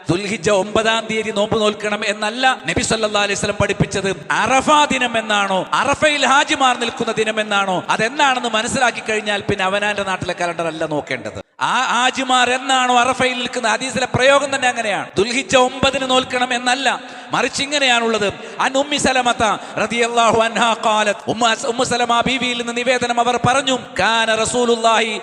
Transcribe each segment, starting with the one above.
ദുൽഹിജ്ജ 9-ാം തീയതി നോമ്പ് നോൽക്കണം എന്നല്ല നബി സല്ലല്ലാഹു അലൈഹി വസല്ലം പഠിപ്പിച്ചത്. അറഫാ ദിനം എന്നാണോ, അറഫയിൽ ഹാജിമാർ നിൽക്കുന്ന ദിനം എന്നാണോ, അതെന്നാണെന്ന് മനസ്സിലാക്കി കഴിഞ്ഞാൽ പിന്നെ അവനാന്റെ നാട്ടിലെ കലണ്ടർ അല്ല നോക്കേണ്ടത്. ആ ഹാജിമാർ എന്നാണോ അറഫയിൽ നിൽക്കുന്ന ഹദീസിലെ പ്രയോഗം തന്നെ അങ്ങനെയാണ്. ദുൽഹിജ്ജ 9-ന് നോൽക്കണം എന്നല്ല, മറിച്ച് ഇങ്ങനെയാണുള്ളത്. അൻ ഉമ്മി സലമത റളിയല്ലാഹു അൻഹാ ഖാലത്, ഉമ്മു സലമ ബീവിയിൽ നിന്ന് നിവേദനം, അവർ പറഞ്ഞു, കാന റസൂലുള്ളാഹി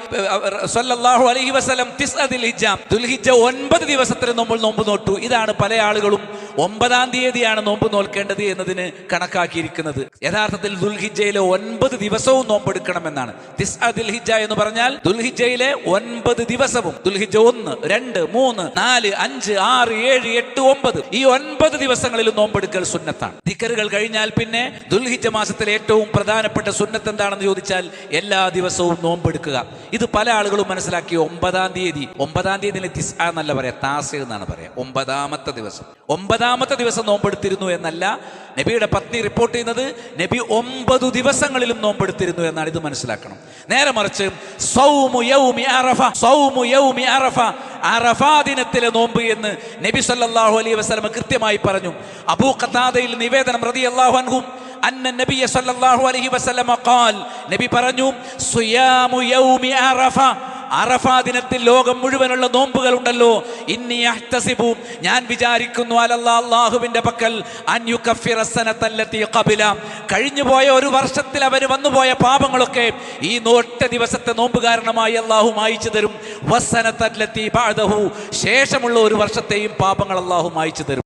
സ്വല്ലല്ലാഹു അലൈഹി വസല്ലം 9 ദുൽഹിജ്ജ, ദുൽഹിജ്ജ 9 ദിവസത്തിന് നോമ്പ് നോട്ടു. ഇതാണ് പല ആളുകളും 9-ാം തീയതിയാണ് നോമ്പ് നോൽക്കേണ്ടത് എന്നതിന് കണക്കാക്കിയിരിക്കുന്നത്. യഥാർത്ഥത്തിൽ ദുൽഹിജ്ജയിലെ 9 ദിവസവും നോമ്പെടുക്കണം എന്നാണ്. 9 ദുൽഹിജ്ജ എന്ന് പറഞ്ഞാൽ ദുൽഹിജ്ജയിലെ 9 ദിവസവും, ദുൽഹിജ്ജ 1, 2, 3, 4, 5, 6, 7, 8, 9 ഈ 9 ദിവസങ്ങളിലും നോമ്പെടുക്കൽ സുന്നത്താണ്. ദിക്റുകൾ കഴിഞ്ഞാൽ പിന്നെ ദുൽഹിജ്ജ മാസത്തിലെ ഏറ്റവും പ്രധാനപ്പെട്ട സുന്നത്ത് എന്താണെന്ന് ചോദിച്ചാൽ എല്ലാ ദിവസവും നോമ്പെടുക്കുക. ഇത് പല ആളുകളും മനസ്സിലാക്കി 9-ാം തീയതി 9 എന്നല്ല പറയാ, താസ് എന്നാണ് പറയാ. 9-ാമത്തെ ദിവസം നോമ്പെടുത്തിരുന്നു എന്നല്ല നബിയുടെ പത്നി റിപ്പോർട്ട് ചെയ്യുന്നത്. നബി 9 ദിവസങ്ങളിലും നോമ്പെടുത്തിരുന്നു എന്നാണ്. ഇത് മനസ്സിലാക്കണം. നേരെ മറിച്ച് സൗമു യൗമി അറഫ, സൗമു യൗമി അറഫ, അറഫാ ദിനത്തിലെ നോമ്പ് എന്ന് നബി സല്ലല്ലാഹു അലൈഹി വസല്ലം കൃത്യമായി പറഞ്ഞു. അബൂ ഖതാദയിൽ നിവേദനം റളിയല്ലാഹു അൻഹു അന്ന നബിയ സല്ലല്ലാഹു അലൈഹി വസല്ലം ഖാൽ, നബി പറഞ്ഞു, സിയാമു യൗമി അറഫ, അറഫാ ദിനത്തിൽ ലോകം മുഴുവനുള്ള നോമ്പുകൾ ഉണ്ടല്ലോ, ഇന്നി അഹ്തസിബു, ഞാൻ വിചാരിക്കുന്നു, അല്ലാഹുവിന്റെ പക്കൽ, അൻ യുകഫിറ സനതല്ലതി ഖബല, കഴിഞ്ഞുപോയ ഒരു വർഷത്തിൽ അവന് വന്നുപോയ പാപങ്ങളൊക്കെ ഈ 9 ദിവസത്തെ നോമ്പ് കാരണമായി അല്ലാഹു മായിച്ചു തരും. വസ്സനതല്ലതി ബഅദഹു, ശേഷമുള്ള ഒരു വർഷത്തെയും പാപങ്ങൾ അല്ലാഹു മായിച്ചു തരും.